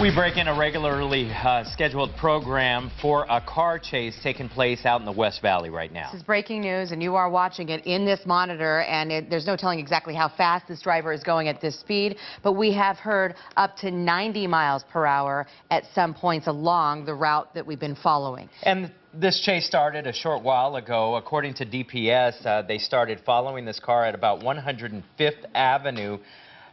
We break in a regularly scheduled program for a car chase taking place out in the West Valley right now. This is breaking news, and you are watching it in this monitor, and there's no telling exactly how fast this driver is going at this speed, but we have heard up to 90 miles per hour at some points along the route that we've been following. And this chase started a short while ago. According to DPS, they started following this car at about 105th Avenue.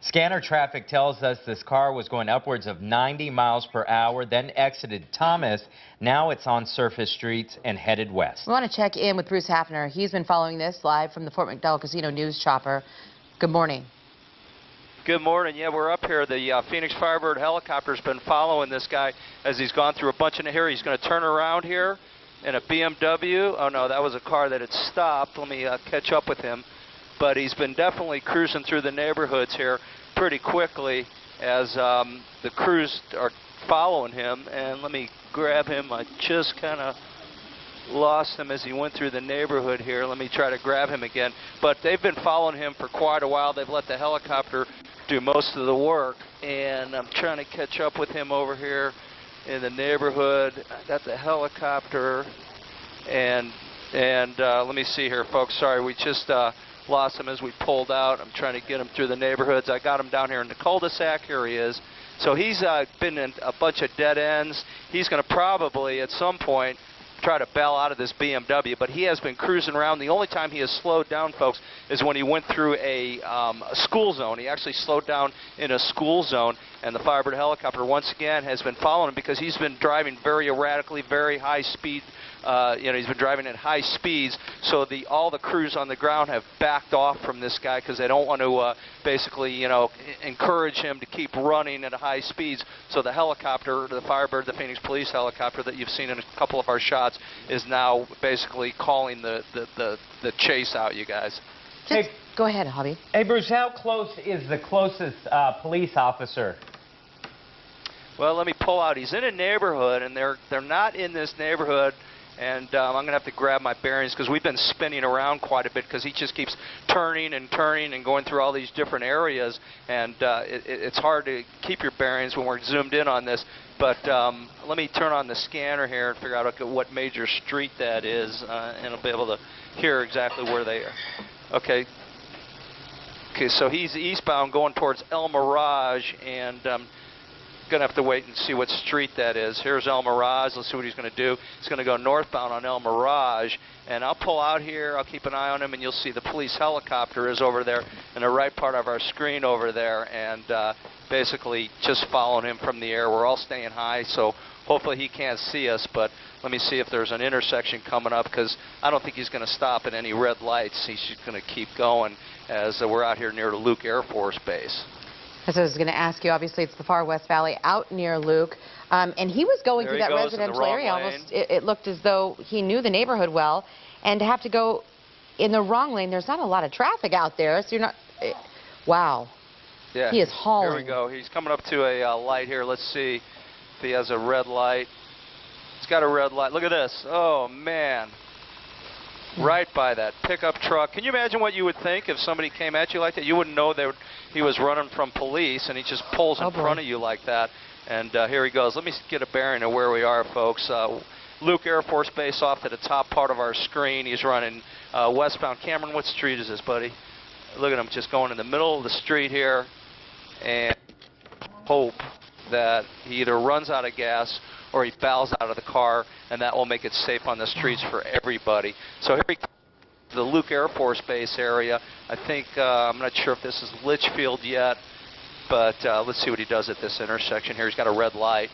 Scanner traffic tells us this car was going upwards of 90 miles per hour, then exited Thomas. Now it's on surface streets and headed west. We want to check in with Bruce Hafner. He's been following this live from the Fort McDowell Casino News Chopper. Good morning. Good morning. Yeah, we're up here. The Phoenix Firebird helicopter's been following this guy as he's gone through a bunch of here. He's going to turn around here in a BMW. Oh, no, that was a car that had stopped. Let me catch up with him. But he's been definitely cruising through the neighborhoods here pretty quickly as the crews are following him. And let me grab him. I just kind of lost him as he went through the neighborhood here. Let me try to grab him again. But they've been following him for quite a while. They've let the helicopter do most of the work. And I'm trying to catch up with him over here in the neighborhood. I got the helicopter. And let me see here, folks. Sorry, we just lost him as we pulled out. I'm trying to get him through the neighborhoods. I got him down here in the cul-de-sac. Here he is. So he's been in a bunch of dead ends. He's going to probably at some point try to bail out of this BMW, but he has been cruising around. The only time he has slowed down, folks, is when he went through a school zone. He actually slowed down in a school zone, and the Firebird helicopter once again has been following him because he's been driving very erratically, very high speed. He's been driving at high speeds, so all the crews on the ground have backed off from this guy because they don't want to basically, encourage him to keep running at high speeds. So the helicopter, the Firebird, the Phoenix Police helicopter that you've seen in a couple of our shots, is now basically calling the chase out, you guys. Hey, go ahead, Hobby. Hey, Bruce, how close is the closest police officer? Well, let me pull out. He's in a neighborhood, and they're not in this neighborhood. And I'm going to have to grab my bearings because we've been spinning around quite a bit because he just keeps turning and turning and going through all these different areas. And it's hard to keep your bearings when we're zoomed in on this. But let me turn on the scanner here and figure out what major street that is. And I'll be able to hear exactly where they are. Okay. Okay, so he's eastbound going towards El Mirage. And gonna have to wait and see what street that is. Here's El Mirage. Let's see what he's going to do. He's going to go northbound on El Mirage, and I'll pull out here. I'll keep an eye on him, and you'll see the police helicopter is over there in the right part of our screen over there, and basically just following him from the air. We're all staying high, so hopefully he can't see us, but let me see if there's an intersection coming up because I don't think he's going to stop at any red lights. He's just going to keep going as we're out here near the Luke Air Force Base. As I was going to ask you, obviously it's the far West Valley out near Luke, and he was going through that residential area. Almost, it looked as though he knew the neighborhood well, and to have to go in the wrong lane, there's not a lot of traffic out there, so you're not, wow. Yeah, he is hauling. Here we go. He's coming up to a light here. Let's see if he has a red light. He's got a red light. Look at this. Oh, man. Right by that pickup truck. Can you imagine what you would think if somebody came at you like that? You wouldn't know he was running from police, and he just pulls in front of you like that. And here he goes. Let me get a bearing of where we are, folks. Luke Air Force Base off to the top part of our screen. He's running westbound. Cameron, what street is this, buddy? Look at him just going in the middle of the street here and hope that he either runs out of gas or he fouls out of the car, and that will make it safe on the streets for everybody. So here we come to the Luke Air Force Base area. I think, I'm not sure if this is Litchfield yet, but let's see what he does at this intersection here. He's got a red light.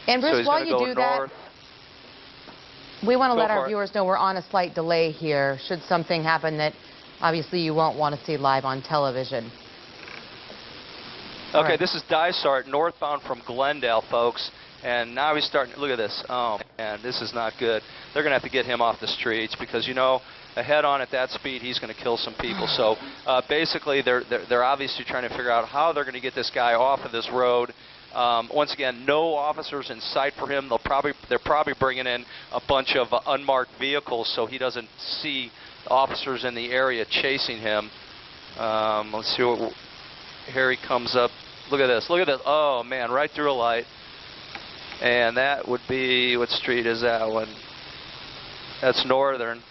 And Bruce, so while you do that, we want to let our viewers know we're on a slight delay here, should something happen that obviously you won't want to see live on television. Okay, this is Dysart, northbound from Glendale, folks. And now he's starting, look at this. Oh, man, this is not good. They're going to have to get him off the streets because, ahead on at that speed, he's going to kill some people. So basically, they're obviously trying to figure out how they're going to get this guy off of this road. Once again, no officers in sight for him. They're probably bringing in a bunch of unmarked vehicles so he doesn't see officers in the area chasing him. Let's see what, here he comes up Look at this. Look at this. Oh, man, right through a light. And that would be, what street is that one? That's Northern.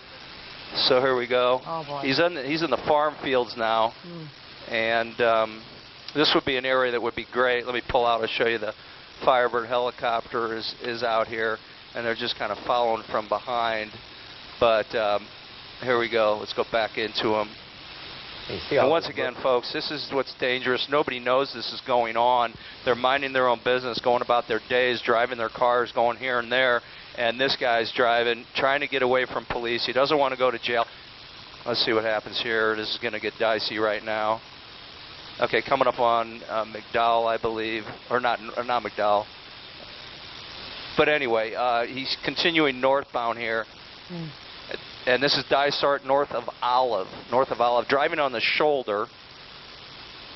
So here we go. Oh, boy. He's in the farm fields now. And this would be an area that would be great. Let me pull out and show you. The Firebird helicopter is out here, and they're just kind of following from behind. But here we go. Let's go back into them. And once again, folks, this is what's dangerous. Nobody knows this is going on. They're minding their own business, going about their days, driving their cars, going here and there. And this guy's driving, trying to get away from police. He doesn't want to go to jail. Let's see what happens here. This is going to get dicey right now. Okay, coming up on McDowell, I believe. Or not McDowell. But anyway, he's continuing northbound here. And this is Dysart north of Olive. Driving on the shoulder.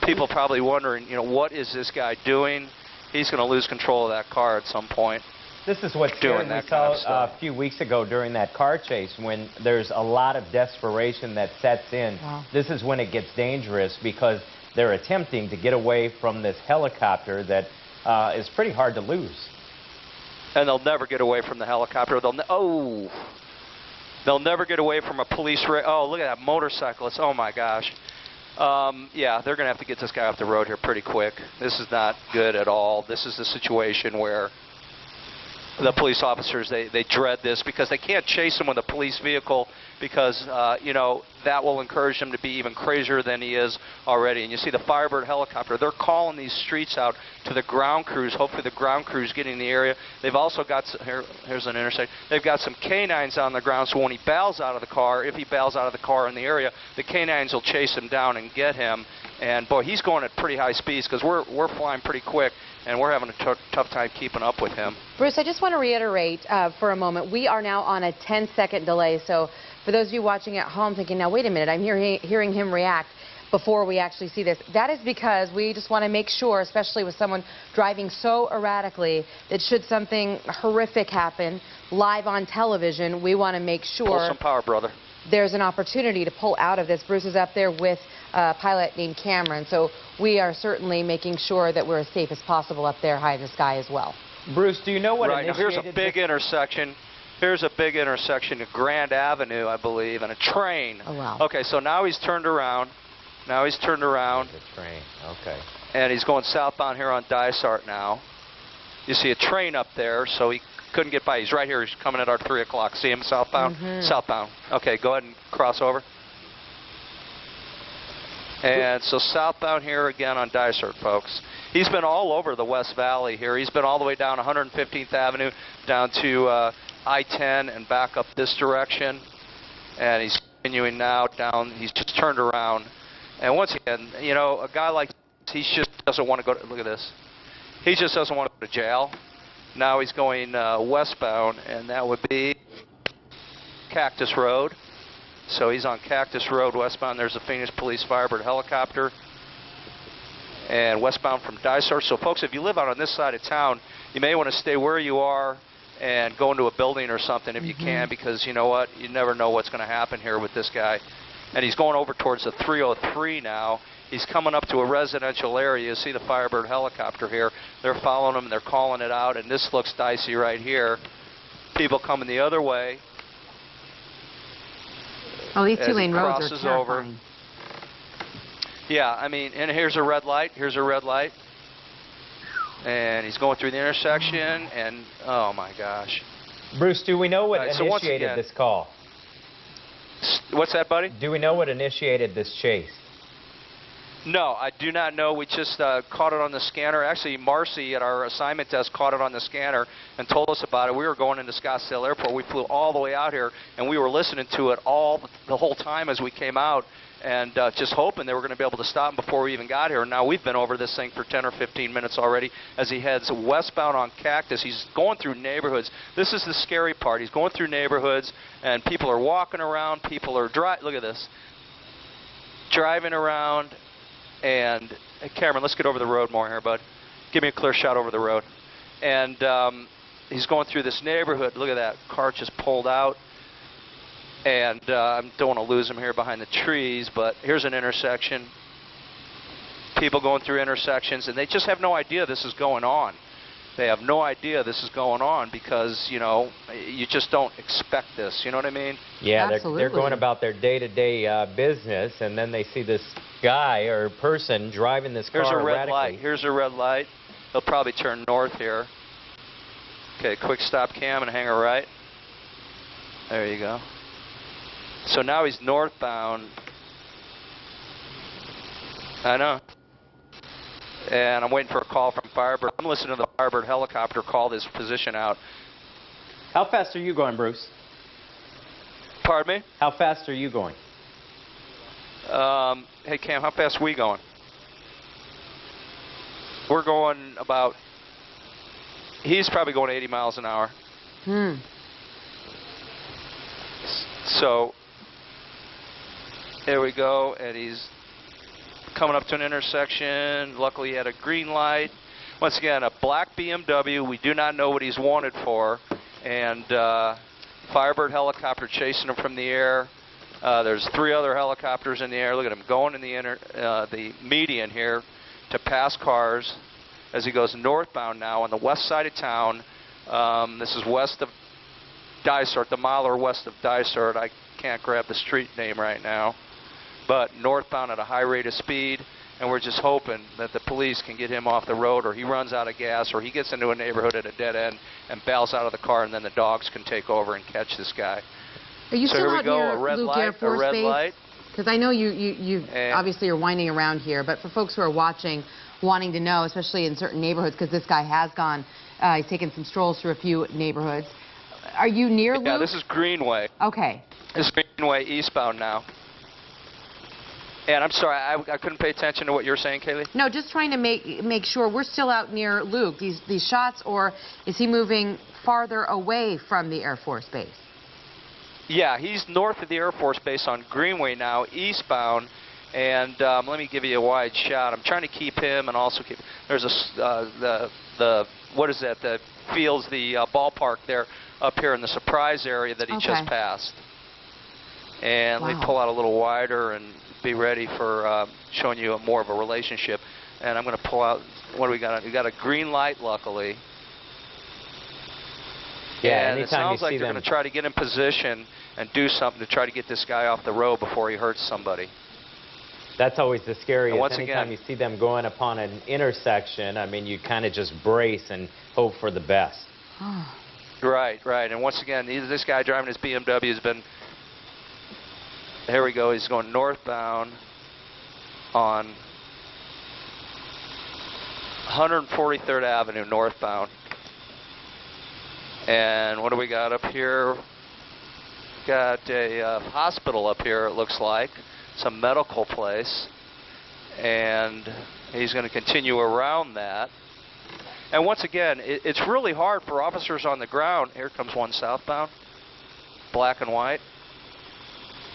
People probably wondering, you know, what is this guy doing? He's going to lose control of that car at some point. This is what we saw a few weeks ago during that car chase, when there's a lot of desperation that sets in. Wow. This is when it gets dangerous, because they're attempting to get away from this helicopter that is pretty hard to lose. And they'll never get away from the helicopter. They'll never get away from a police oh, look at that motorcyclist. Oh, my gosh. Yeah, they're going to have to get this guy off the road here pretty quick. This is not good at all. This is the situation where the police officers, they dread this, because they can't chase him with a police vehicle, because, you know, that will encourage him to be even crazier than he is already. And you see the Firebird helicopter, they're calling these streets out to the ground crews. Hopefully the ground crews getting in the area. They've also got, here's an intersection, they've got some canines on the ground, so when he bails out of the car, if he bails out of the car in the area, the canines will chase him down and get him. And boy, he's going at pretty high speeds, because we're flying pretty quick, and we're having a tough time keeping up with him. Bruce, I just want to reiterate for a moment, we are now on a 10-second delay. So for those of you watching at home thinking, now wait a minute, I'm hearing him react before we actually see this. That is because we just want to make sure, especially with someone driving so erratically, that should something horrific happen live on television, we want to make sure Pull some power, brother. There's an opportunity to pull out of this. Bruce is up there with a pilot named Cameron, so we are certainly making sure that we're as safe as possible up there high in the sky as well. Bruce, do you know what initiated... Right, now here's a big intersection. Here's a big intersection at Grand Avenue, I believe, and a train. Oh, wow. Okay, so now he's turned around. Now he's turned around. The train, okay. And he's going southbound here on Dysart now. You see a train up there, so he couldn't get by. He's right here. He's coming at our 3 o'clock. See him southbound? Southbound. Okay, go ahead and cross over. And so southbound here again on Dysart, folks. He's been all over the West Valley here. He's been all the way down 115th Avenue, down to I-10 and back up this direction. And he's continuing now down. He's just turned around. And once again, you know, a guy like this, he just doesn't want to go to, look at this. He just doesn't want to go to jail. Now he's going westbound, and that would be Cactus Road. So he's on Cactus Road westbound. There's a Phoenix Police Firebird helicopter. And westbound from Dysart. So folks, if you live out on this side of town, you may want to stay where you are and go into a building or something if you can, because you know what? You never know what's going to happen here with this guy. And he's going over towards the 303 now. He's coming up to a residential area. You see the Firebird helicopter here. They're following him. They're calling it out. And this looks dicey right here. People coming the other way. Oh, these two-lane roads are terrifying. Over. Yeah, I mean, and here's a red light. Here's a red light. And he's going through the intersection, and oh my gosh. Bruce, do we know what initiated this call? What's that, buddy? Do we know what initiated this chase? No, I do not know. We just caught it on the scanner. Actually, Marcy at our assignment desk caught it on the scanner and told us about it. We were going into Scottsdale Airport. We flew all the way out here, and we were listening to it the whole time as we came out, and just hoping they were going to be able to stop him before we even got here. And now we've been over this thing for 10 or 15 minutes already as he heads westbound on Cactus. He's going through neighborhoods. This is the scary part. He's going through neighborhoods, and people are walking around. People are look at this. Driving around. And, hey, Cameron, let's get over the road more here, bud. Give me a clear shot over the road. And he's going through this neighborhood. Look at that. Car just pulled out. And I don't want to lose him here behind the trees, but here's an intersection. people going through intersections, and they just have no idea this is going on. They have no idea this is going on because, you know, you just don't expect this. You know what I mean? Yeah, they're going about their day-to-day business, and then they see this guy or person driving this car erratically. Here's a red erratically. light. Here's a red light. He'll probably turn north here. Okay, quick stop cam and hang a right. There you go. So now he's northbound. I know. And I'm waiting for a call from Firebird. I'm listening to the Firebird helicopter call this position out. How fast are you going, Bruce? Pardon me? How fast are you going? Hey, Cam, how fast are we going? We're going about, he's probably going 80 miles an hour. So, there we go, and he's coming up to an intersection. Luckily, he had a green light. Once again, a black BMW. We do not know what he's wanted for. And Firebird helicopter chasing him from the air. There's 3 other helicopters in the air. Look at him going in the median here to pass cars as he goes northbound now on the west side of town. This is west of Dysart, the mile or west of Dysart. I can't grab the street name right now. But northbound at a high rate of speed, and we're just hoping that the police can get him off the road, or he runs out of gas, or he gets into a neighborhood at a dead end and bails out of the car, and then the dogs can take over and catch this guy. Are you so still here we out go, near a red Luke light, Air Force a red Base? light. Because I know you obviously are winding around here, but for folks who are watching, wanting to know, especially in certain neighborhoods, because this guy has gone, he's taken some strolls through a few neighborhoods. Are you near Luke? Yeah, this is Greenway. Okay. This is Greenway eastbound now. And I'm sorry, I couldn't pay attention to what you were saying, Kaylee. No, just trying to make sure we're still out near Luke, these shots, or is he moving farther away from the Air Force Base? Yeah, he's north of the Air Force Base on Greenway now, eastbound. And let me give you a wide shot. I'm trying to keep him and also keep. There's the what is that? The fields, the ballpark there up here in the surprise area that he just passed. And let me pull out a little wider and be ready for showing you more of a relationship. And I'm going to pull out. What do we got? We got a green light, luckily. Yeah, and it sounds like they're going to try to get in position and do something to try to get this guy off the road before he hurts somebody. That's always the scariest. And once Anytime again, you see them going upon an intersection, I mean, you kind of just brace and hope for the best. Right, right. And once again, this guy driving his BMW has been, here we go, he's going northbound on 143rd Avenue northbound. And what do we got up here? Got a hospital up here, it looks like. Some medical place. And he's going to continue around that. And once again, it's really hard for officers on the ground. Here comes one southbound, black and white.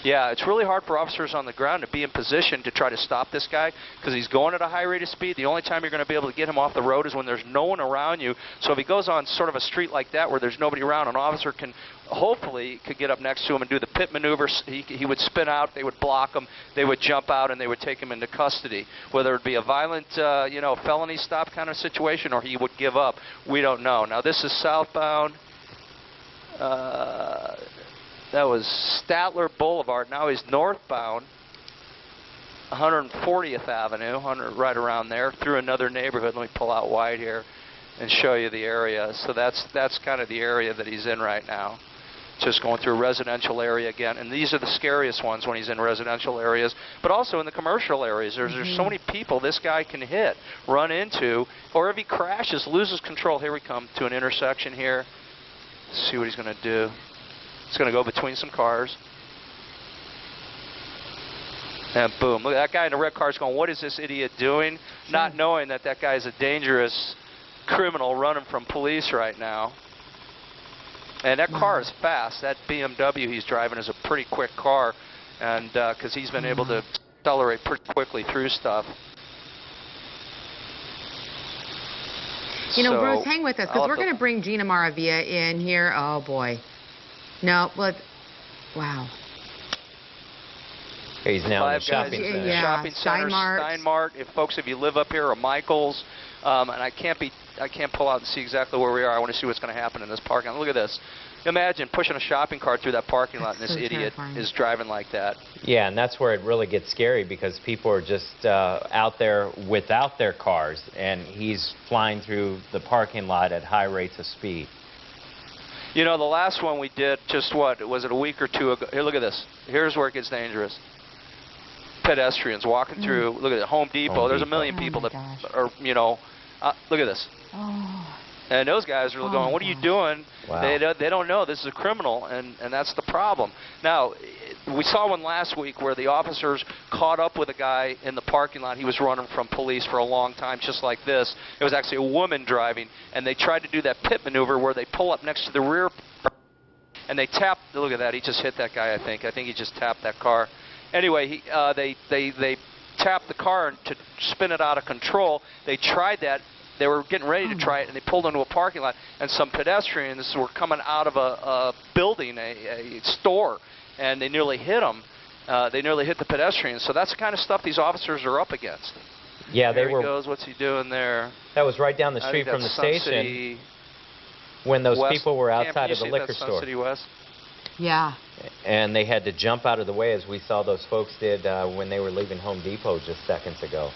Yeah, it's really hard for officers on the ground to be in position to try to stop this guy because he's going at a high rate of speed. The only time you're going to be able to get him off the road is when there's no one around you. So if he goes on sort of a street like that where there's nobody around, an officer can hopefully could get up next to him and do the pit maneuver. He would spin out, they would block him, they would jump out, and they would take him into custody. Whether it be a violent, felony stop kind of situation or he would give up, we don't know. Now this is southbound. That was Statler Boulevard. Now he's northbound, 140th Avenue, right around there, through another neighborhood. Let me pull out wide here and show you the area. So that's kind of the area that he's in right now. Just going through a residential area again. And these are the scariest ones when he's in residential areas, but also in the commercial areas. There's so many people this guy can hit, run into, or if he crashes, loses control. Here we come to an intersection here. Let's see what he's going to do. It's going to go between some cars. And boom. Look, that guy in the red car is going, what is this idiot doing? Not knowing that that guy is a dangerous criminal running from police right now. And that car is fast. That BMW he's driving is a pretty quick car. And because he's been able to accelerate pretty quickly through stuff. You know, Bruce, hang with us because we're going to bring Gina Maravilla in here. Oh, boy. No, wow. He's now in the 5 shopping guys, center. Yeah, shopping center, Steinmart. If folks, if you live up here, or Michaels, and I can't pull out and see exactly where we are. I want to see what's going to happen in this parking lot. Look at this. Imagine pushing a shopping cart through that parking lot, and this idiot is driving like that. Yeah, and that's where it really gets scary because people are just out there without their cars, and he's flying through the parking lot at high rates of speed. You know, the last one we did, just what, was it a week or 2 ago? Here, look at this. Here's where it gets dangerous. Pedestrians walking through. Look at it, Home Depot. There's a million people that are, you know, look at this. Oh. And those guys are going, what are you doing? Wow. They don't know this is a criminal, and that's the problem. Now, we saw one last week where the officers caught up with a guy in the parking lot. He was running from police for a long time, just like this. It was actually a woman driving, and they tried to do that pit maneuver where they pull up next to the rear, and they tap. Look at that. He just hit that guy, I think. I think he just tapped that car. Anyway, they tapped the car to spin it out of control. They tried that. They were getting ready to try it, and they pulled into a parking lot, and some pedestrians were coming out of a building, a store, and they nearly hit them. They nearly hit the pedestrians. So that's the kind of stuff these officers are up against. Yeah, there they were. He goes. What's he doing there? That was right down the street from the station when those people were outside of the liquor store. Sun City West? Yeah. And they had to jump out of the way, as we saw those folks did when they were leaving Home Depot just seconds ago.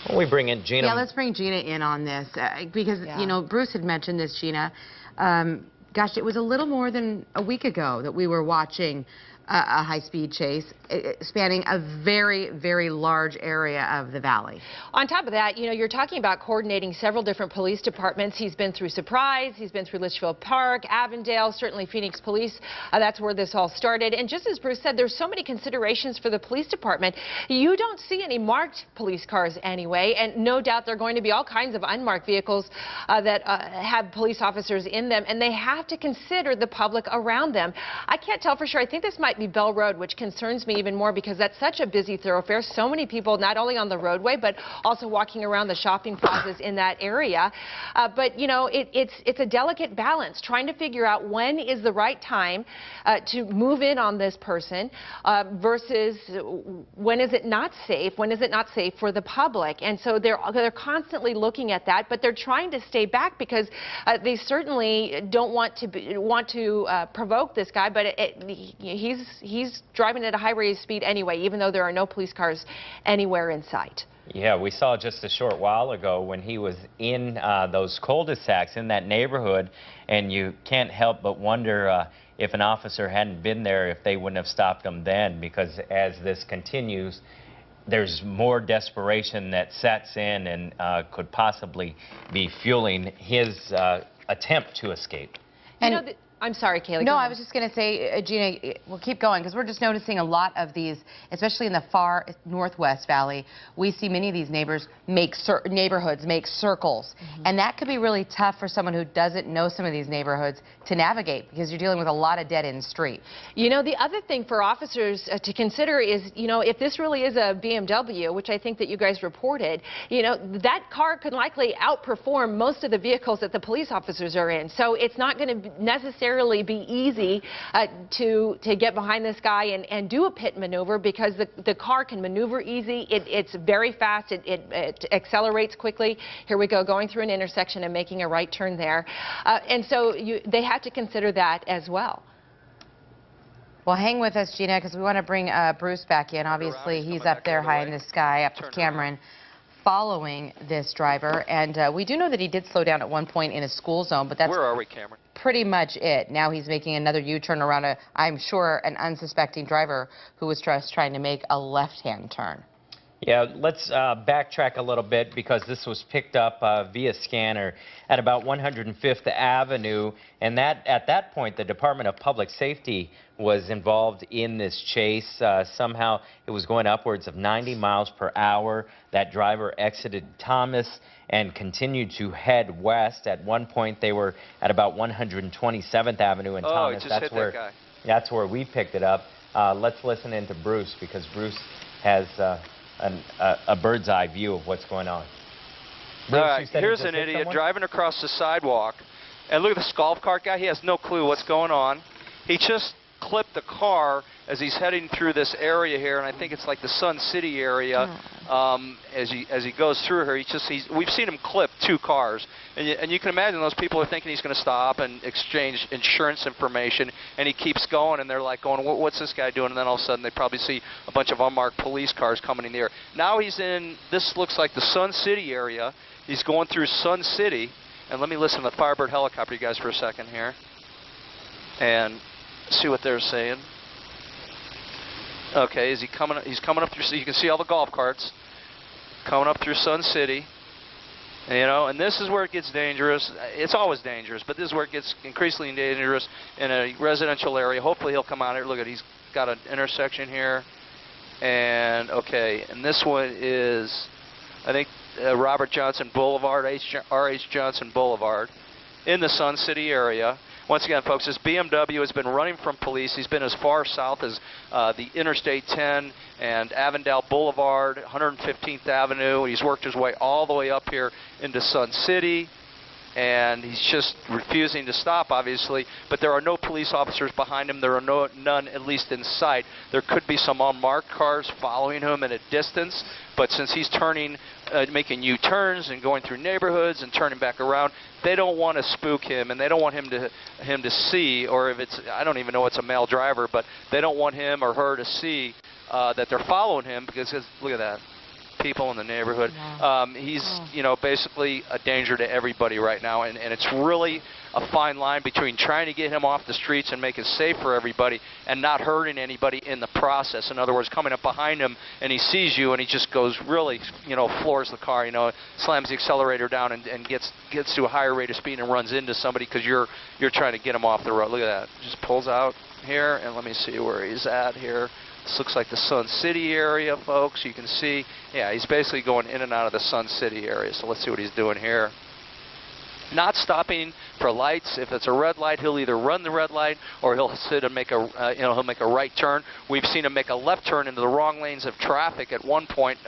Well, we bring in Gina. Yeah, let's bring Gina in on this because, you know, Bruce had mentioned this, Gina. Gosh, it was a little more than a week ago that we were watching a high-speed chase spanning a very, very large area of the valley. On top of that, you know, you're talking about coordinating several different police departments. He's been through Surprise, he's been through Litchfield Park, Avondale, certainly Phoenix Police. That's where this all started. And just as Bruce said, there's so many considerations for the police department. You don't see any marked police cars anyway, and no doubt there are going to be all kinds of unmarked vehicles that have police officers in them, and they have to consider the public around them. I can't tell for sure. I think this might be Bell Road, which concerns me even more because that's such a busy thoroughfare. So many people not only on the roadway but also walking around the shopping plazas in that area. But you know, it's a delicate balance trying to figure out when is the right time to move in on this person versus when is it not safe, when is it not safe for the public. And so they're constantly looking at that, but they're trying to stay back because they certainly don't want to provoke this guy, but he's driving at a high rate of speed anyway, even though there are no police cars anywhere in sight. Yeah, we saw just a short while ago when he was in those cul-de-sacs in that neighborhood, and you can't help but wonder if an officer hadn't been there, if they wouldn't have stopped him then, because as this continues, there's more desperation that sets in and could possibly be fueling his attempt to escape. And you know, I'm sorry, Kaylee. No, I was just going to say, Gina, we'll keep going because we're just noticing a lot of these, especially in the far northwest valley. We see many of these neighborhoods make circles, and that could be really tough for someone who doesn't know some of these neighborhoods to navigate because you're dealing with a lot of dead-end streets. You know, the other thing for officers to consider is, you know, if this really is a BMW, which I think that you guys reported, you know, that car could likely outperform most of the vehicles that the police officers are in. So it's not going to necessarily be easy to get behind this guy and do a pit maneuver because the car can maneuver easy. It's very fast. It accelerates quickly. Here we go, going through an intersection and making a right turn there. And so they have to consider that as well. Well, hang with us, Gina, because we want to bring Bruce back in. Obviously, he's up there high in the sky, up with Cameron, following this driver. And we do know that he did slow down at one point in a school zone, but that's... Where are we, Cameron? Pretty much it. Now he's making another U-turn around I'm sure, an unsuspecting driver who was just trying to make a left-hand turn. Yeah, let's backtrack a little bit because this was picked up via scanner at about 105th Avenue, and at that point the Department of Public Safety was involved in this chase. Somehow it was going upwards of 90 miles per hour. That driver exited Thomas and continued to head west. At one point they were at about 127th Avenue in Thomas. He just hit that guy. That's where we picked it up. Let's listen in to Bruce because Bruce has a bird's eye view of what's going on. Bruce, all right, here's an idiot driving across the sidewalk, and look at this golf cart guy. He has no clue what's going on. He just clipped the car as he's heading through this area here, and I think it's like the Sun City area. As he goes through here, we've seen him clip 2 cars, and you can imagine those people are thinking he's going to stop and exchange insurance information, and he keeps going, and they're like going, what's this guy doing? And then all of a sudden they probably see a bunch of unmarked police cars coming in the air. Now he's in, this looks like the Sun City area. He's going through Sun City, and let me listen to the Firebird helicopter, you guys, for a second here, and see what they're saying. Okay, he's coming up through, so you can see all the golf carts coming up through Sun City. And, you know, and this is where it gets dangerous. It's always dangerous, but this is where it gets increasingly dangerous in a residential area. Hopefully he'll come out here. Look at, he's got an intersection here. And, okay, and this one is, I think, Robert Johnson Boulevard, R.H. Johnson Boulevard, in the Sun City area. Once again, folks, this BMW has been running from police. He's been as far south as the Interstate 10 and Avondale Boulevard, 115th Avenue. He's worked his way all the way up here into Sun City, and he's just refusing to stop, obviously. But there are no police officers behind him. There are none, at least in sight. There could be some unmarked cars following him at a distance, but since he's turning, making U-turns and going through neighborhoods and turning back around, they don't want to spook him, and they don't want him to see, or if it's, I don't even know it's a male driver, but they don't want him or her to see that they're following him, because look at that. People in the neighborhood. He's, you know, basically a danger to everybody right now, and it's really a fine line between trying to get him off the streets and make it safe for everybody and not hurting anybody in the process. In other words, coming up behind him and he sees you and he just goes really, you know, floors the car, you know, slams the accelerator down and gets to a higher rate of speed and runs into somebody because you're trying to get him off the road. Look at that. Just pulls out here, and let me see where he's at here. This looks like the Sun City area, folks. You can see, yeah, he's basically going in and out of the Sun City area. So let's see what he's doing here. Not stopping for lights. If it's a red light, he'll either run the red light or he'll sit and make a, he'll make a right turn. We've seen him make a left turn into the wrong lanes of traffic at one point,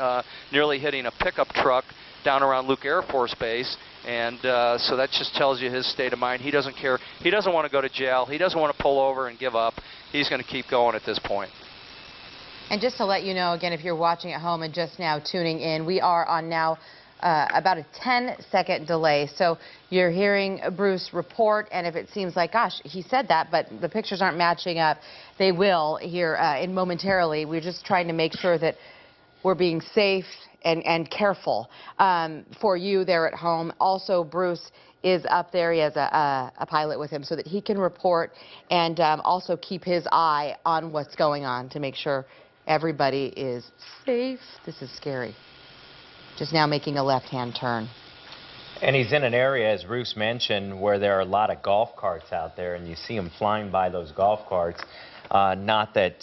nearly hitting a pickup truck down around Luke Air Force Base. And so that just tells you his state of mind. He doesn't care. He doesn't want to go to jail. He doesn't want to pull over and give up. He's going to keep going at this point. And just to let you know, again, if you're watching at home and just now tuning in, we are on now about a 10-second delay. So you're hearing Bruce report, and if it seems like, gosh, he said that, but the pictures aren't matching up, they will here in momentarily. We're just trying to make sure that we're being safe and careful for you there at home. Also, Bruce is up there. He has a pilot with him so that he can report and also keep his eye on what's going on to make sure everybody is safe. This is scary. Just now making a left-hand turn. And he's in an area, as Bruce mentioned, where there are a lot of golf carts out there, and you see him flying by those golf carts. Not that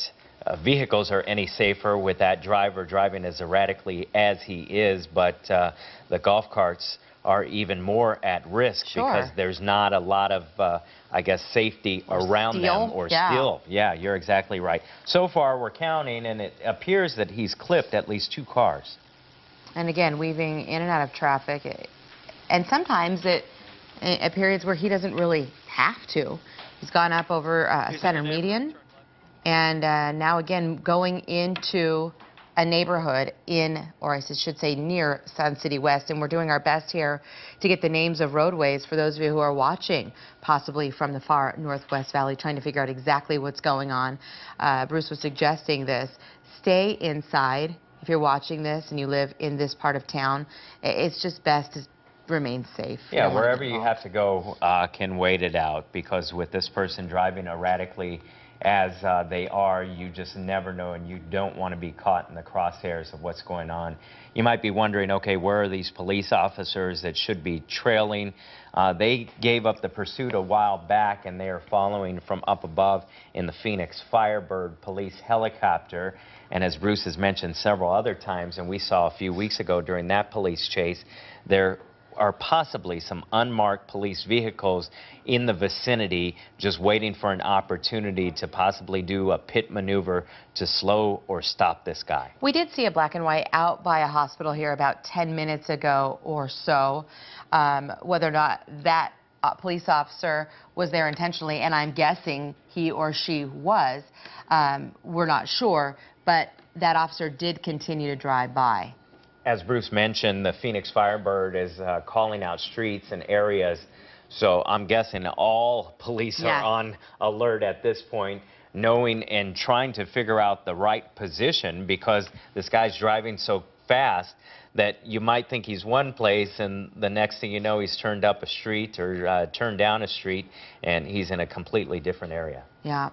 vehicles are any safer with that driver driving as erratically as he is, but the golf carts are even more at risk because there's not a lot of, I guess, safety around them or steel. Yeah, you're exactly right. So far, we're counting, and it appears that he's clipped at least 2 cars. And again, weaving in and out of traffic. And sometimes at periods where he doesn't really have to. He's gone up over a center median. And now, again, going into a neighborhood in, or I should say near Sun City West, and we're doing our best here to get the names of roadways for those of you who are watching, possibly from the far Northwest Valley, trying to figure out exactly what's going on. Bruce was suggesting this. Stay inside if you're watching this and you live in this part of town. It's just best to remain safe. Yeah, wherever you have to go can wait it out, because with this person driving erratically as they are, you just never know, and you don't want to be caught in the crosshairs of what's going on. You might be wondering, okay, where are these police officers that should be trailing? They gave up the pursuit a while back, and they are following from up above in the Phoenix Firebird police helicopter. And as Bruce has mentioned several other times, and we saw a few weeks ago during that police chase, there are possibly some unmarked police vehicles in the vicinity just waiting for an opportunity to possibly do a pit maneuver to slow or stop this guy. We did see a black and white out by a hospital here about 10 minutes ago or so. Whether or not that police officer was there intentionally, and I'm guessing he or she was. We're not sure, but that officer did continue to drive by. As Bruce mentioned, the Phoenix Firebird is calling out streets and areas, so I'm guessing all police are on alert at this point, knowing and trying to figure out the right position, because this guy's driving so fast that you might think he's one place, and the next thing you know, he's turned up a street or turned down a street, and he's in a completely different area. Yeah.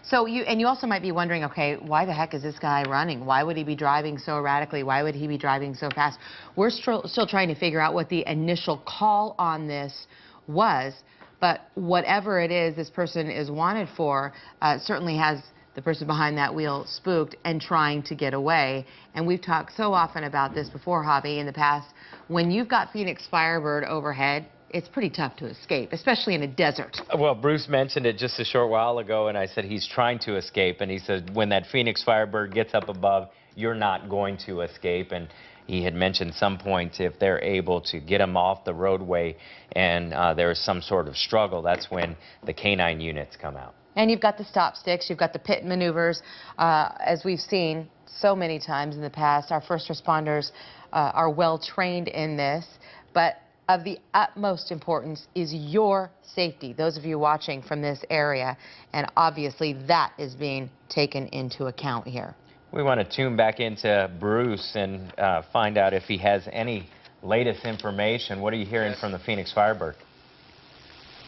So you also might be wondering, okay, why the heck is this guy running? Why would he be driving so erratically? Why would he be driving so fast? We're still trying to figure out what the initial call on this was, but whatever it is this person is wanted for certainly has the person behind that wheel spooked and trying to get away. And we've talked so often about this before, Javi, in the past. When you've got Phoenix Firebird overhead, it's pretty tough to escape, especially in a desert. Well, Bruce mentioned it just a short while ago, and I said he's trying to escape, and he said when that Phoenix Firebird gets up above, you're not going to escape. And he had mentioned some point if they're able to get him off the roadway and there's some sort of struggle, that's when the canine units come out. And you've got the stop sticks, you've got the pit maneuvers, as we've seen so many times in the past. Our first responders are well trained in this, but of the utmost importance is your safety, those of you watching from this area, and obviously that is being taken into account here. We want to tune back into Bruce and find out if he has any latest information. What are you hearing from the Phoenix Firebird?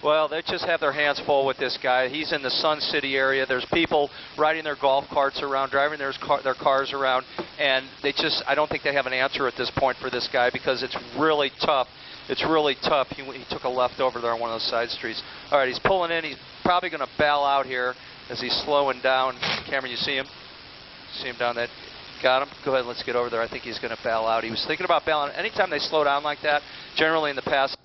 Well, they just have their hands full with this guy. He's in the Sun City area. There's people riding their golf carts around, driving their cars around, and I don't think they have an answer at this point for this guy, because it's really tough. It's really tough. He took a left over there on one of those side streets. All right, he's pulling in. He's probably going to bail out here as he's slowing down. Cameron, you see him? See him down that? Got him? Go ahead, let's get over there. I think he's going to bail out. He was thinking about bailing. Anytime they slow down like that, generally in the past,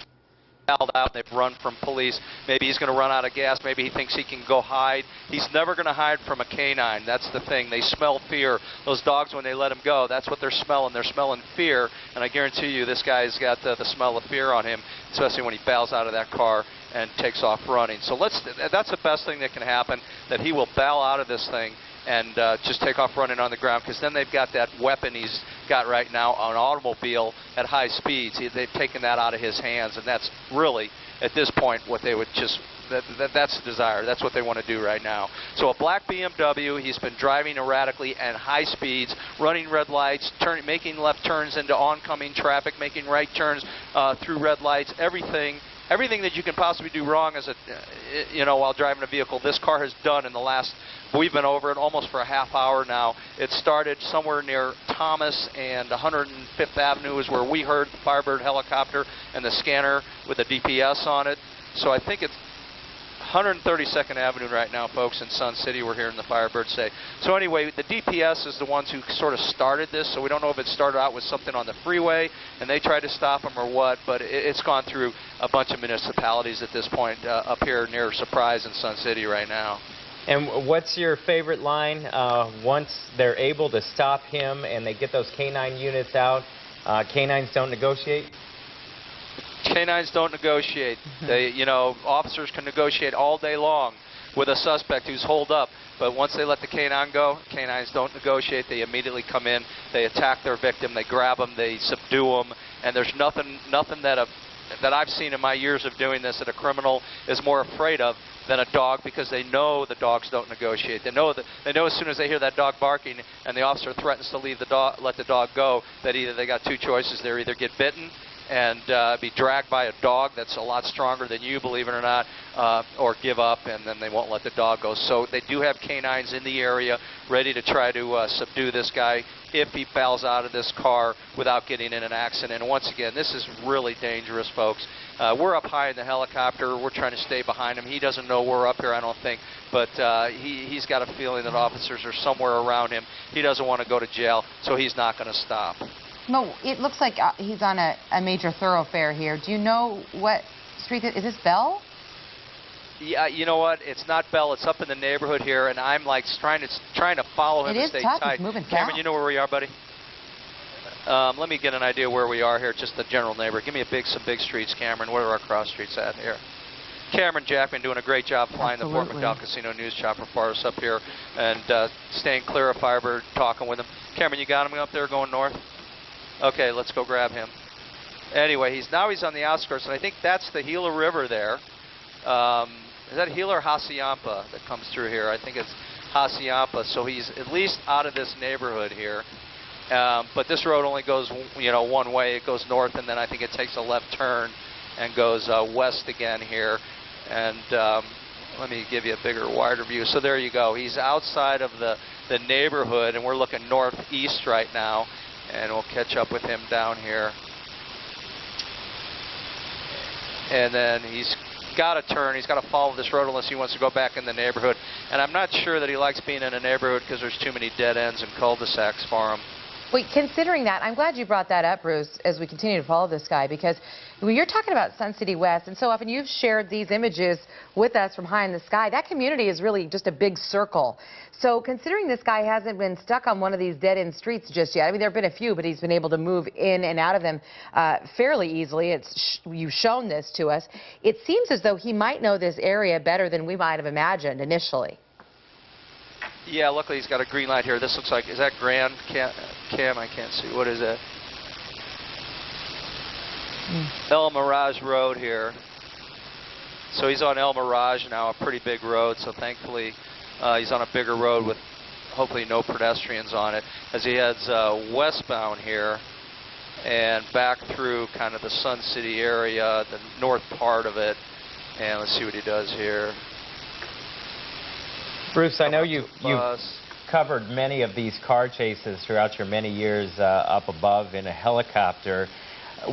bailed out, they've run from police. Maybe he's going to run out of gas. Maybe he thinks he can go hide. He's never going to hide from a canine. That's the thing. They smell fear. Those dogs, when they let him go, that's what they're smelling. They're smelling fear, and I guarantee you this guy's got the smell of fear on him, especially when he bails out of that car and takes off running. So that's the best thing that can happen, that he will bail out of this thing and just take off running on the ground, because then they've got that weapon he's got right now, an automobile at high speeds. They've taken that out of his hands, and that's really, at this point, what they would just, that's the desire. That's what they want to do right now. So a black BMW, he's been driving erratically at high speeds, running red lights, making left turns into oncoming traffic, making right turns through red lights, everything that you can possibly do wrong as while driving a vehicle, this car has done in the last, we've been over it almost for a half hour now. It started somewhere near Thomas and 105th Avenue is where we heard the Firebird helicopter and the scanner with the DPS on it. So I think it's 132nd Avenue right now, folks, in Sun City. We're hearing the Firebird say. So anyway, the DPS is the ones who sort of started this, so we don't know if it started out with something on the freeway and they tried to stop them or what, but it's gone through a bunch of municipalities at this point up here near Surprise in Sun City right now. And what's your favorite line once they're able to stop him and they get those canine units out? Canines don't negotiate? Canines don't negotiate. They, officers can negotiate all day long with a suspect who's holed up, but once they let the canine go, canines don't negotiate. They immediately come in, they attack their victim, they grab them, they subdue them, and there's nothing that I've seen in my years of doing this that a criminal is more afraid of than a dog, because they know the dogs don't negotiate. They know as soon as they hear that dog barking and the officer threatens to let the dog go, that either they got two choices. They either get bitten and be dragged by a dog that's a lot stronger than you, believe it or not, or give up, and then they won't let the dog go. So they do have canines in the area ready to try to subdue this guy if he bails out of this car without getting in an accident. And once again, this is really dangerous, folks. We're up high in the helicopter. We're trying to stay behind him. He doesn't know we're up here, I don't think, but he's got a feeling that officers are somewhere around him. He doesn't want to go to jail, so he's not going to stop. No, it looks like he's on a major thoroughfare here. Do you know what street is this? Bell? Yeah, you know what? It's not Bell. It's up in the neighborhood here, and I'm like trying to follow him and stay tight. It's moving Cameron, fast. you know where we are, buddy? Let me get an idea where we are here, just the general neighborhood. Give me some big streets, Cameron. Where are our cross streets at here? Cameron Jackman doing a great job flying the Fort Absolutely. McDowell Casino News chopper for us up here and staying clear of Firebird, talking with him. Cameron, you got him up there going north? Okay, let's go grab him. Anyway, he's on the outskirts, and I think that's the Gila River there. Is that Gila or Hassayampa that comes through here? I think it's Hassayampa, so he's at least out of this neighborhood here. But this road only goes, one way. It goes north, and then I think it takes a left turn and goes west again here. And let me give you a bigger, wider view. So there you go. He's outside of the neighborhood, and we're looking northeast right now, and we'll catch up with him down here. And then he's got to turn. He's got to follow this road unless he wants to go back in the neighborhood. And I'm not sure that he likes being in a neighborhood because there's too many dead ends and cul-de-sacs for him. Wait, considering that, I'm glad you brought that up, Bruce, as we continue to follow this guy, because when you're talking about Sun City West, and so often you've shared these images with us from high in the sky, that community is really just a big circle. So considering this guy hasn't been stuck on one of these dead-end streets just yet, I mean, there have been a few, but he's been able to move in and out of them fairly easily. You've shown this to us. It seems as though he might know this area better than we might have imagined initially. Yeah, luckily he's got a green light here. This looks like, is that Grand Cam? I can't see. What is that? El Mirage Road here. So he's on El Mirage now, a pretty big road. So thankfully he's on a bigger road with hopefully no pedestrians on it as he heads westbound here and back through kind of the Sun City area, the north part of it. And let's see what he does here. Bruce, I know you've covered many of these car chases throughout your many years up above in a helicopter.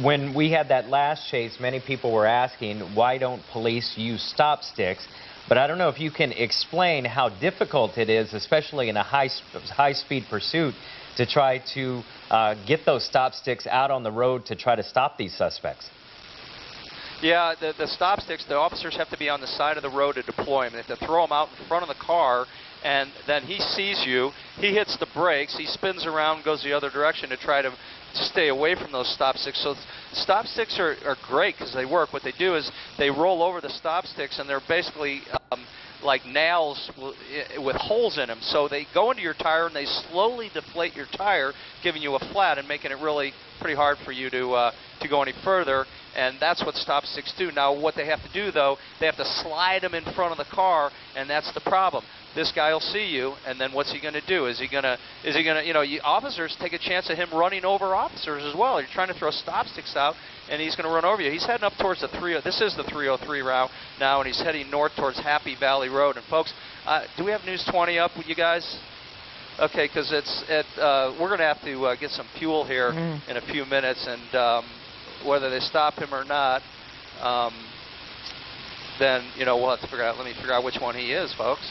When we had that last chase, many people were asking, why don't police use stop sticks? But I don't know if you can explain how difficult it is, especially in a high-speed pursuit, to try to get those stop sticks out on the road to try to stop these suspects. Yeah, the stop sticks, the officers have to be on the side of the road to deploy them. They have to throw them out in front of the car, and then he sees you. He hits the brakes. He spins around, goes the other direction to try to stay away from those stop sticks. So stop sticks are great because they work. What they do is they roll over the stop sticks, and they're basically like nails with holes in them. So they go into your tire, and they slowly deflate your tire, giving you a flat and making it really pretty hard for you to go any further. And that's what stop sticks do. Now, what they have to do, though, they have to slide them in front of the car, and that's the problem. This guy will see you, and then what's he going to do? Is he going to, officers take a chance of him running over officers as well. You're trying to throw stop sticks out, and he's going to run over you. He's heading up towards the this is the 303 route now, and he's heading north towards Happy Valley Road. And folks, do we have News 20 up with you guys? Okay, because we're going to have to get some fuel here in a few minutes, and whether they stop him or not, then we'll have to figure out. Let me figure out which one he is, folks.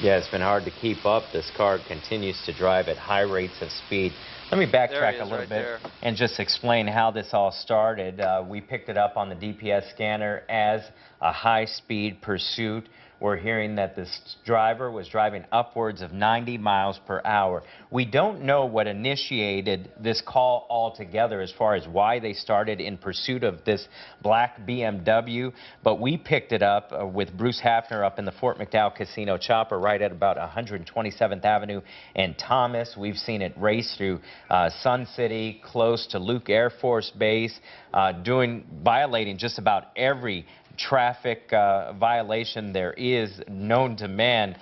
Yeah, it's been hard to keep up. This car continues to drive at high rates of speed. Let me backtrack a little bit and just explain how this all started. We picked it up on the DPS scanner as a high-speed pursuit. We're hearing that this driver was driving upwards of 90 miles per hour. We don't know what initiated this call altogether as far as why they started in pursuit of this black BMW, but we picked it up with Bruce Hafner up in the Fort McDowell Casino chopper right at about 127th Avenue and Thomas. We've seen it race through Sun City, close to Luke Air Force Base, violating just about every traffic violation there is known to man,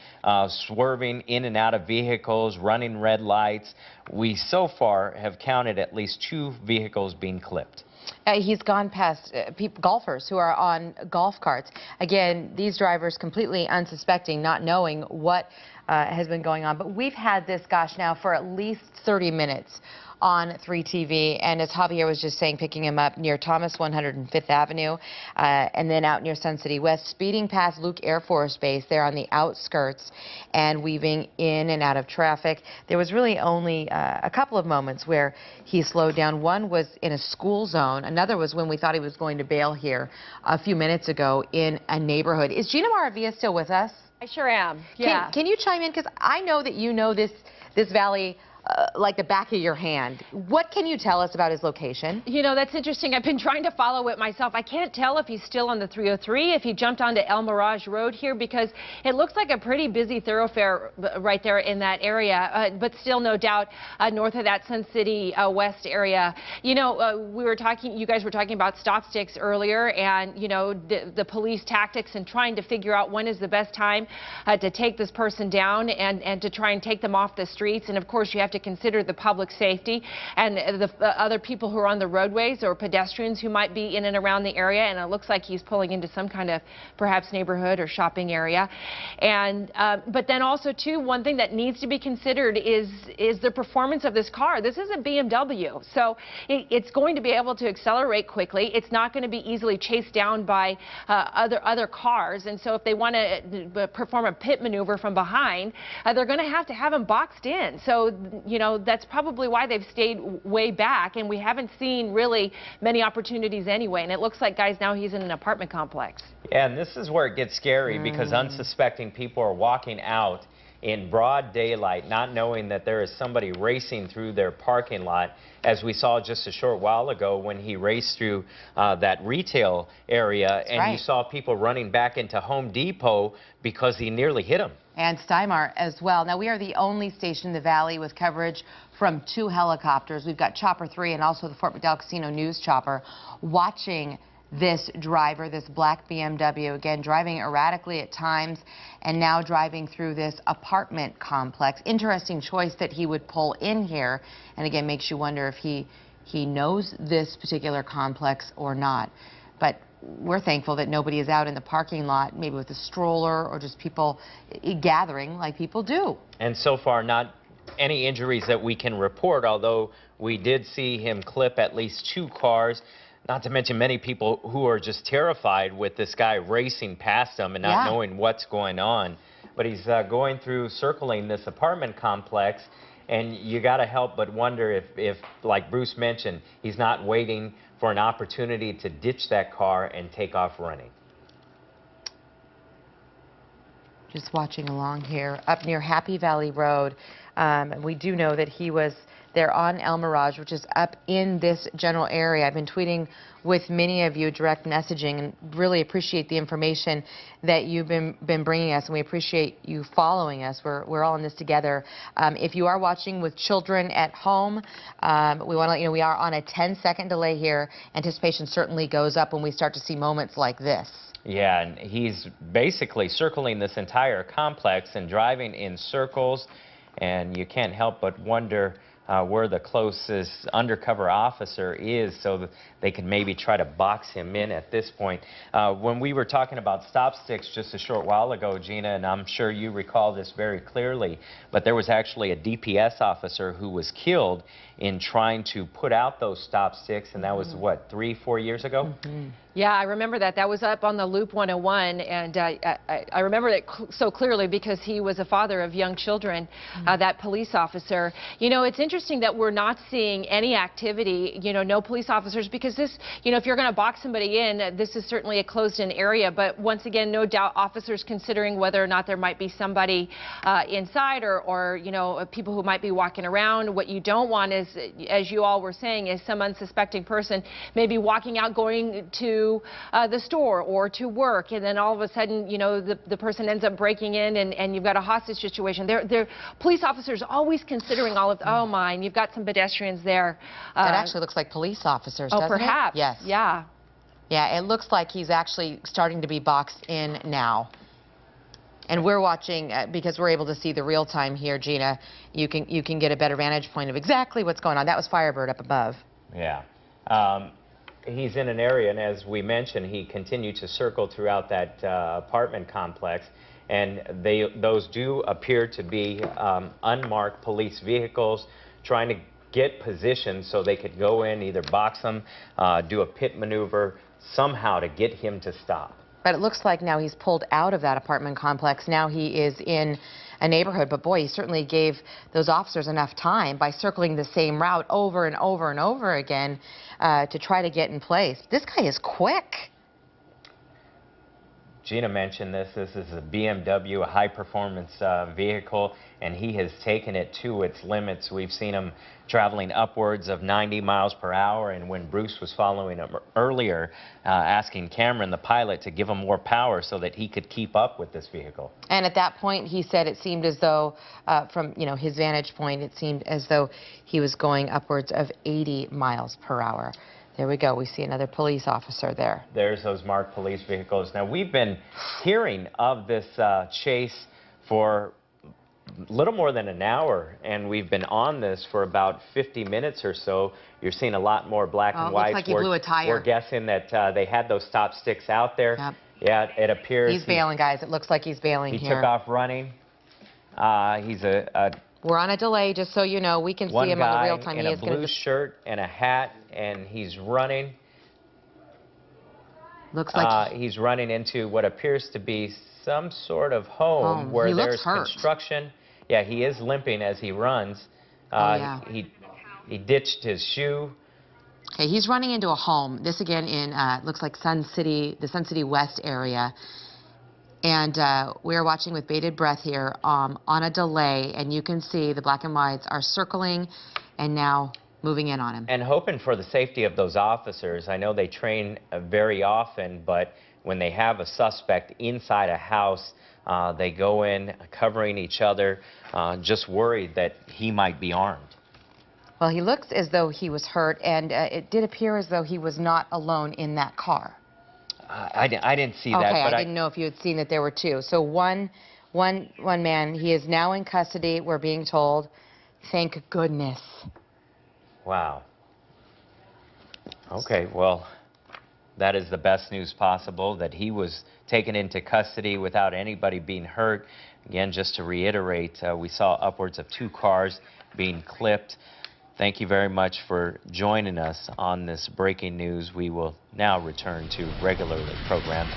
swerving in and out of vehicles, running red lights. We so far have counted at least 2 vehicles being clipped. He's gone past golfers who are on golf carts. Again, these drivers completely unsuspecting, not knowing what has been going on. But we've had this, gosh, now for at least 30 minutes on 3TV, and as Javier was just saying, picking him up near Thomas 105th Avenue, and then out near Sun City West, speeding past Luke Air Force Base there on the outskirts and weaving in and out of traffic. There was really only a couple of moments where he slowed down. One was in a school zone. Another was when we thought he was going to bail here a few minutes ago in a neighborhood. Is Gina Maravilla still with us? I sure am. Yeah. Can you chime in? Because I know that you know this valley like the back of your hand. What can you tell us about his location? You know, that's interesting. I've been trying to follow it myself. I can't tell if he's still on the 303, if he jumped onto El Mirage Road here, because it looks like a pretty busy thoroughfare right there in that area, but still no doubt north of that Sun City West area. You know, you guys were talking about stop sticks earlier, and, you know, the police tactics and trying to figure out when is the best time to take this person down and to try and take them off the streets. And of course, you have to consider the public safety and the other people who are on the roadways or pedestrians who might be in and around the area. And it looks like he's pulling into some kind of perhaps neighborhood or shopping area. And but then also too, one thing that needs to be considered is the performance of this car. This is a BMW, so it's going to be able to accelerate quickly. It's not going to be easily chased down by other cars. And so if they want to perform a pit maneuver from behind, they're going to have him boxed in. So, you know, that's probably why they've stayed way back, and we haven't seen really many opportunities anyway. And it looks like, guys, now he's in an apartment complex. Yeah, and this is where it gets scary because unsuspecting people are walking out in broad daylight, not knowing that there is somebody racing through their parking lot, as we saw just a short while ago when he raced through that retail area. And you saw people running back into Home Depot because he nearly hit them. And Steinmar as well. Now, we are the only station in the Valley with coverage from 2 helicopters. We've got Chopper 3 and also the Fort McDowell Casino News Chopper watching this driver, this black BMW, again, driving erratically at times and now driving through this apartment complex. Interesting choice that he would pull in here, and again, makes you wonder if he knows this particular complex or not. But we're thankful that nobody is out in the parking lot, maybe with a stroller or just people gathering like people do. And so far, not any injuries that we can report, although we did see him clip at least 2 cars. Not to mention many people who are just terrified with this guy racing past them and not knowing what's going on. But he's going through, circling this apartment complex, and you got to help but wonder if, like Bruce mentioned, he's not waiting for an opportunity to ditch that car and take off running. Just watching along here, up near Happy Valley Road. We do know that he was there on El Mirage, which is up in this general area. I've been tweeting with many of you, direct messaging, and really appreciate the information that you've been bringing us, and we appreciate you following us. We're all in this together. If you are watching with children at home, we want to let you know we are on a 10-second delay here. Anticipation certainly goes up when we start to see moments like this. Yeah, and he's basically circling this entire complex and driving in circles, and you can't help but wonder where the closest undercover officer is so that they can maybe try to box him in at this point. When we were talking about stop sticks just a short while ago, Gina, and I'm sure you recall this very clearly, but there was actually a DPS officer who was killed in trying to put out those stop sticks, and that was, what, 3-4 years ago? Yeah, I remember that. That was up on the Loop 101, and I remember it so clearly because he was a father of young children, that police officer. You know, it's interesting that we're not seeing any activity, you know, no police officers, because this, you know, if you're going to box somebody in, this is certainly a closed-in area, but once again, no doubt officers considering whether or not there might be somebody inside or, you know, people who might be walking around. What you don't want is, as you all were saying, is some unsuspecting person maybe walking out, going to the store or to work, and then all of a sudden, you know, the person ends up breaking in and you've got a hostage situation. They're police officers always considering all of, oh my, you've got some pedestrians there. That actually looks like police officers, doesn't it? Oh, perhaps. Yes. Yeah. Yeah, it looks like he's actually starting to be boxed in now. And we're watching, because we're able to see the real time here, Gina, you can get a better vantage point of exactly what's going on. That was Firebird up above. Yeah. He's in an area, and as we mentioned, he continued to circle throughout that apartment complex, and those do appear to be unmarked police vehicles trying to get positioned so they could go in, either box him, do a pit maneuver, somehow to get him to stop. But it looks like now he's pulled out of that apartment complex. Now he is in a neighborhood. But boy, he certainly gave those officers enough time by circling the same route over and over and over again to try to get in place. This guy is quick. Gina mentioned this. This is a BMW, a high-performance vehicle, and he has taken it to its limits. We've seen him traveling upwards of 90 miles per hour, and when Bruce was following him earlier, asking Cameron, the pilot, to give him more power so that he could keep up with this vehicle. And at that point, he said it seemed as though, from his vantage point, it seemed as though he was going upwards of 80 miles per hour. There we go. We see another police officer there. There's those marked police vehicles. Now, we've been hearing of this chase for a little more than an hour, and we've been on this for about 50 minutes or so. You're seeing a lot more black and white. Looks like he blew a tire. We're guessing that they had those stop sticks out there. Yep. Yeah, it appears he's bailing, guys. It looks like he's bailing he here. took off running. He's We're on a delay, just so you know. We can see him on the real time. One guy in a blue shirt and a hat, and he's running. Looks like he's running into what appears to be some sort of home where there's construction. Yeah, he is limping as he runs. He ditched his shoe. Okay, he's running into a home. This again in looks like the Sun City West area. And we're watching with bated breath here on a delay, and you can see the black and whites are circling and now moving in on him. And hoping for the safety of those officers. I know they train very often, but when they have a suspect inside a house, they go in covering each other, just worried that he might be armed. Well, he looks as though he was hurt, and it did appear as though he was not alone in that car. I didn't see that. Okay, but I didn't know if you had seen that there were two. So one man, he is now in custody, we're being told. Thank goodness. Wow. Okay, well, that is the best news possible, that he was taken into custody without anybody being hurt. Again, just to reiterate, we saw upwards of 2 cars being clipped. Thank you very much for joining us on this breaking news. We will now return to regular programming.